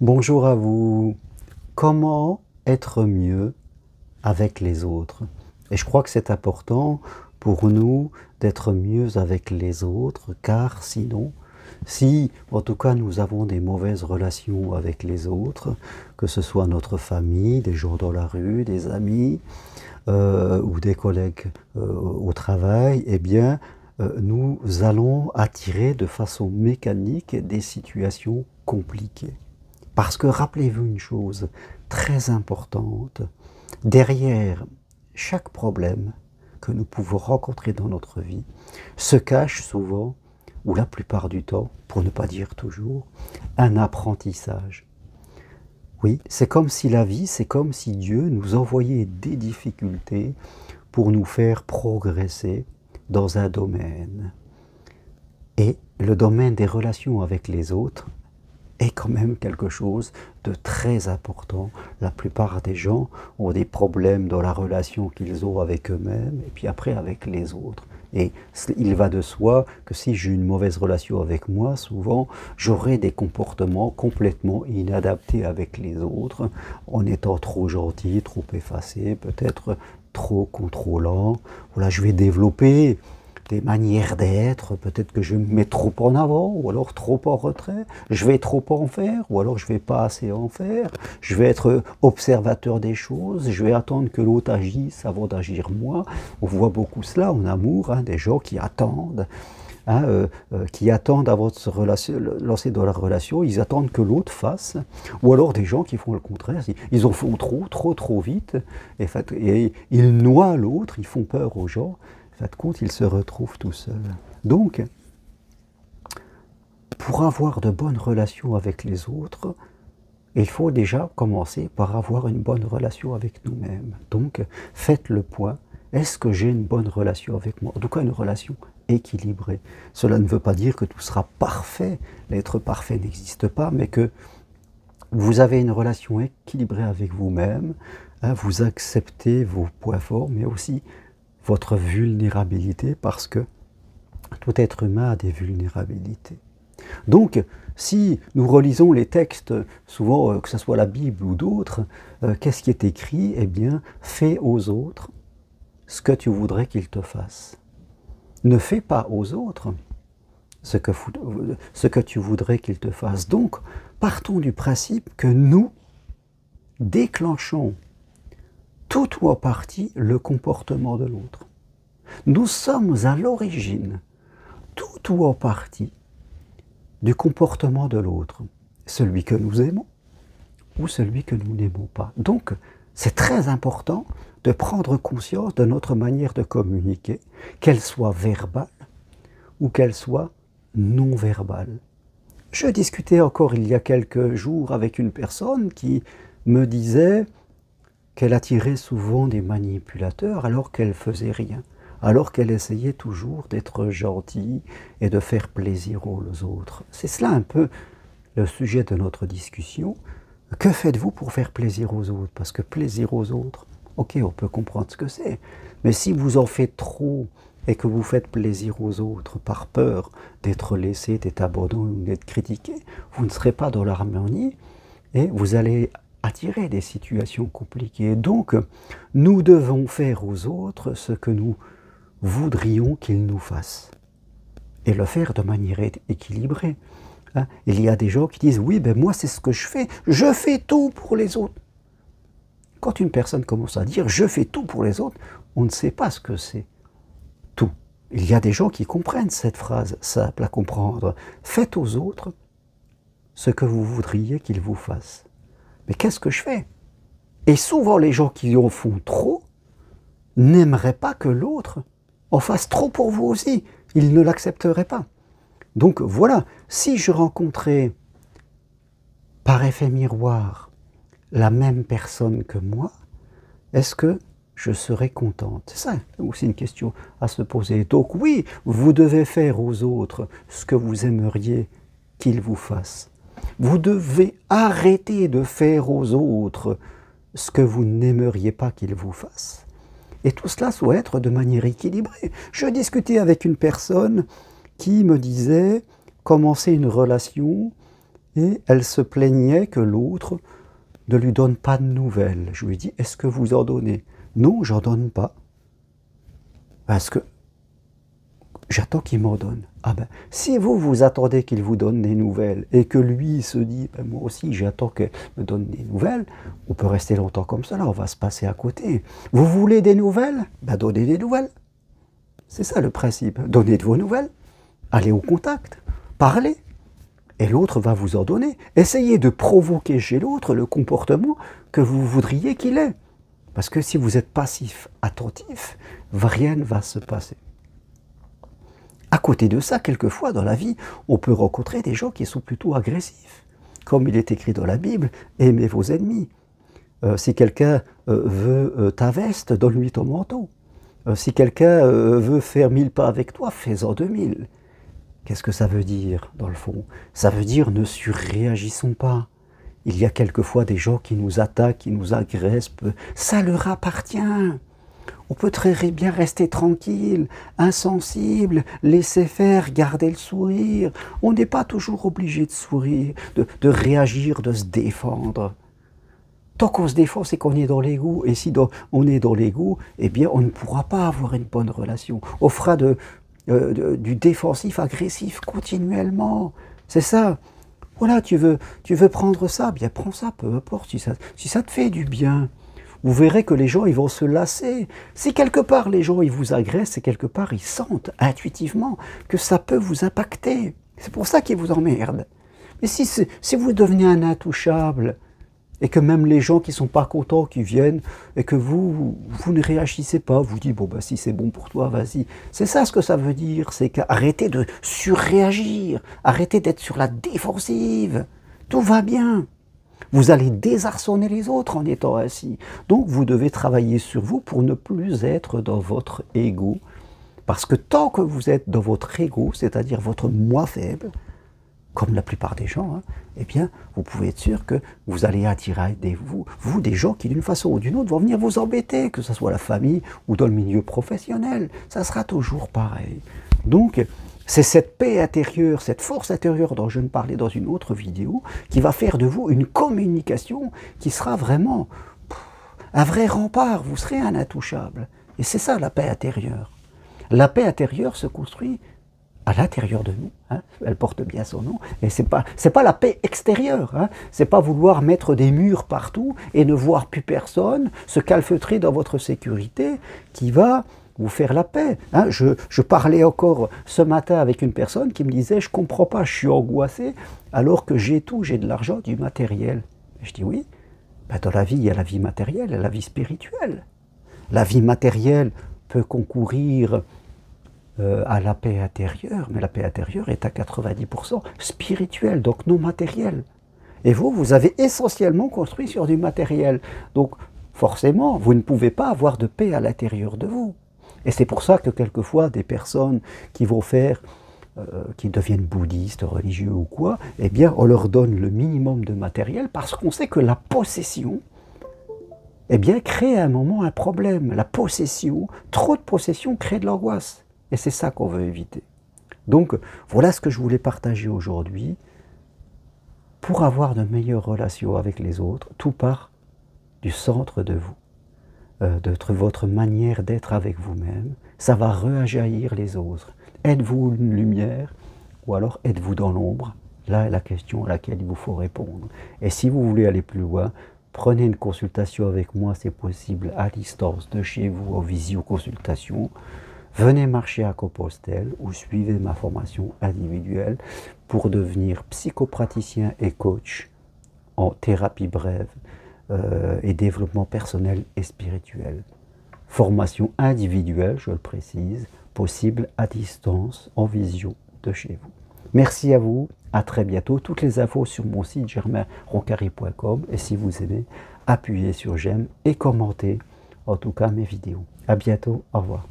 Bonjour à vous. Comment être mieux avec les autres? Et je crois que c'est important pour nous d'être mieux avec les autres, car sinon, si en tout cas nous avons des mauvaises relations avec les autres, que ce soit notre famille, des gens dans la rue, des amis ou des collègues au travail, eh bien nous allons attirer de façon mécanique des situations compliquées. Parce que rappelez-vous une chose très importante, derrière chaque problème que nous pouvons rencontrer dans notre vie se cache souvent, ou la plupart du temps, pour ne pas dire toujours, un apprentissage. Oui, c'est comme si la vie, c'est comme si Dieu nous envoyait des difficultés pour nous faire progresser dans un domaine. Et le domaine des relations avec les autres est quand même quelque chose de très important. La plupart des gens ont des problèmes dans la relation qu'ils ont avec eux-mêmes et puis après avec les autres. Et il va de soi que si j'ai une mauvaise relation avec moi, souvent j'aurai des comportements complètement inadaptés avec les autres, en étant trop gentil, trop effacé, peut-être trop contrôlant. Voilà, je vais développer des manières d'être, peut-être que je me mets trop en avant, ou alors trop en retrait, je vais trop en faire, ou alors je vais pas assez en faire, je vais être observateur des choses, je vais attendre que l'autre agisse avant d'agir moi. On voit beaucoup cela en amour, hein, des gens qui attendent, qui attendent avant de se lancer dans la relation, ils attendent que l'autre fasse, ou alors des gens qui font le contraire, ils en font trop vite, et ils noient l'autre, ils font peur aux gens. En fin de compte, il se retrouve tout seul. Donc, pour avoir de bonnes relations avec les autres, il faut déjà commencer par avoir une bonne relation avec nous-mêmes. Donc, faites le point. Est-ce que j'ai une bonne relation avec moi? En tout cas, une relation équilibrée. Cela ne veut pas dire que tout sera parfait. L'être parfait n'existe pas, mais que vous avez une relation équilibrée avec vous-même. Vous acceptez vos points forts, mais aussi votre vulnérabilité, parce que tout être humain a des vulnérabilités. Donc, si nous relisons les textes, souvent que ce soit la Bible ou d'autres, qu'est-ce qui est écrit? Eh bien, fais aux autres ce que tu voudrais qu'ils te fassent. Ne fais pas aux autres ce que tu voudrais qu'ils te fassent. Donc, partons du principe que nous déclenchons tout ou en partie le comportement de l'autre. Nous sommes à l'origine, tout ou en partie, du comportement de l'autre, celui que nous aimons ou celui que nous n'aimons pas. Donc, c'est très important de prendre conscience de notre manière de communiquer, qu'elle soit verbale ou qu'elle soit non verbale. Je discutais encore il y a quelques jours avec une personne qui me disait qu'elle attirait souvent des manipulateurs alors qu'elle ne faisait rien, alors qu'elle essayait toujours d'être gentille et de faire plaisir aux autres. C'est cela un peu le sujet de notre discussion. Que faites-vous pour faire plaisir aux autres? Parce que plaisir aux autres, ok, on peut comprendre ce que c'est, mais si vous en faites trop et que vous faites plaisir aux autres par peur d'être laissé, d'être abandonné ou d'être critiqué, vous ne serez pas dans l'harmonie et vous allez attirer des situations compliquées. Donc, nous devons faire aux autres ce que nous voudrions qu'ils nous fassent. Et le faire de manière équilibrée. Il y a des gens qui disent « Oui, ben moi c'est ce que je fais tout pour les autres ». Quand une personne commence à dire « Je fais tout pour les autres », on ne sait pas ce que c'est tout. Il y a des gens qui comprennent cette phrase simple à comprendre. Faites aux autres ce que vous voudriez qu'ils vous fassent. Mais qu'est-ce que je fais? Et souvent les gens qui en font trop n'aimeraient pas que l'autre en fasse trop pour vous aussi. Ils ne l'accepteraient pas. Donc voilà, si je rencontrais par effet miroir la même personne que moi, est-ce que je serais contente? C'est ça aussi une question à se poser. Donc oui, vous devez faire aux autres ce que vous aimeriez qu'ils vous fassent. Vous devez arrêter de faire aux autres ce que vous n'aimeriez pas qu'ils vous fassent. Et tout cela doit être de manière équilibrée. Je discutais avec une personne qui me disait commencer une relation et elle se plaignait que l'autre ne lui donne pas de nouvelles. Je lui dis, est-ce que vous en donnez? Non, j'en donne pas. Parce que j'attends qu'il m'en donne. Ah ben, si vous attendez qu'il vous donne des nouvelles et que lui se dit, ben moi aussi j'attends qu'il me donne des nouvelles, on peut rester longtemps comme cela, on va se passer à côté. Vous voulez des nouvelles? Ben donnez des nouvelles. C'est ça le principe. Donnez de vos nouvelles, allez au contact, parlez, et l'autre va vous en donner. Essayez de provoquer chez l'autre le comportement que vous voudriez qu'il ait. Parce que si vous êtes passif, attentif, rien ne va se passer. À côté de ça, quelquefois dans la vie, on peut rencontrer des gens qui sont plutôt agressifs. Comme il est écrit dans la Bible, aimez vos ennemis. Si quelqu'un veut ta veste, donne-lui ton manteau. Si quelqu'un veut faire 1000 pas avec toi, fais-en 2000. Qu'est-ce que ça veut dire, dans le fond? Ça veut dire ne surréagissons pas. Il y a quelquefois des gens qui nous attaquent, qui nous agressent. Ça leur appartient. On peut très bien rester tranquille, insensible, laisser faire, garder le sourire. On n'est pas toujours obligé de sourire, de réagir, de se défendre. Tant qu'on se défend, c'est qu'on est dans l'ego. Et si on est dans l'ego, eh bien, on ne pourra pas avoir une bonne relation. On fera du défensif agressif continuellement. C'est ça. Voilà, tu veux prendre ça, bien prends ça, peu importe, si ça te fait du bien. Vous verrez que les gens, ils vont se lasser. Si quelque part les gens, ils vous agressent, c'est quelque part, ils sentent intuitivement que ça peut vous impacter. C'est pour ça qu'ils vous emmerdent. Mais si vous devenez un intouchable, et que même les gens qui ne sont pas contents, qui viennent, et que vous ne réagissez pas, vous dites, bon, bah, si c'est bon pour toi, vas-y. C'est ça ce que ça veut dire, c'est qu'arrêtez de surréagir, arrêtez d'être sur la défensive. Tout va bien. Vous allez désarçonner les autres en étant ainsi. Donc vous devez travailler sur vous pour ne plus être dans votre ego. Parce que tant que vous êtes dans votre ego, c'est-à-dire votre moi faible, comme la plupart des gens, eh bien, vous pouvez être sûr que vous allez attirer des gens qui, d'une façon ou d'une autre, vont venir vous embêter, que ce soit la famille ou dans le milieu professionnel. Ça sera toujours pareil. Donc, c'est cette paix intérieure, cette force intérieure dont je ne parlais dans une autre vidéo, qui va faire de vous une communication qui sera vraiment un vrai rempart. Vous serez un intouchable. Et c'est ça la paix intérieure. La paix intérieure se construit à l'intérieur de nous, elle porte bien son nom, et c'est pas la paix extérieure, c'est pas vouloir mettre des murs partout et ne voir plus personne, se calfeutrer dans votre sécurité qui va vous faire la paix. Je parlais encore ce matin avec une personne qui me disait, je comprends pas, je suis angoissé alors que j'ai tout, j'ai de l'argent, du matériel. Et je dis oui, ben dans la vie il y a la vie matérielle et la vie spirituelle. La vie matérielle peut concourir à la paix intérieure, mais la paix intérieure est à 90% spirituelle, donc non matérielle. Et vous avez essentiellement construit sur du matériel. Donc forcément, vous ne pouvez pas avoir de paix à l'intérieur de vous. Et c'est pour ça que quelquefois, des personnes qui vont faire, qui deviennent bouddhistes, religieux ou quoi, eh bien, on leur donne le minimum de matériel parce qu'on sait que la possession, eh bien, crée à un moment un problème. La possession, trop de possession crée de l'angoisse. Et c'est ça qu'on veut éviter. Donc, voilà ce que je voulais partager aujourd'hui. Pour avoir de meilleures relations avec les autres, tout part du centre de vous, de votre manière d'être avec vous-même. Ça va rejaillir les autres. Êtes-vous une lumière ou alors êtes-vous dans l'ombre? Là est la question à laquelle il vous faut répondre. Et si vous voulez aller plus loin, prenez une consultation avec moi, c'est possible à distance de chez vous, en visioconsultation. Venez marcher à Compostelle ou suivez ma formation individuelle pour devenir psychopraticien et coach en thérapie brève et développement personnel et spirituel. Formation individuelle, je le précise, possible à distance, en visio de chez vous. Merci à vous, à très bientôt. Toutes les infos sur mon site germainroncari.com et si vous aimez, appuyez sur j'aime et commentez en tout cas mes vidéos. À bientôt, au revoir.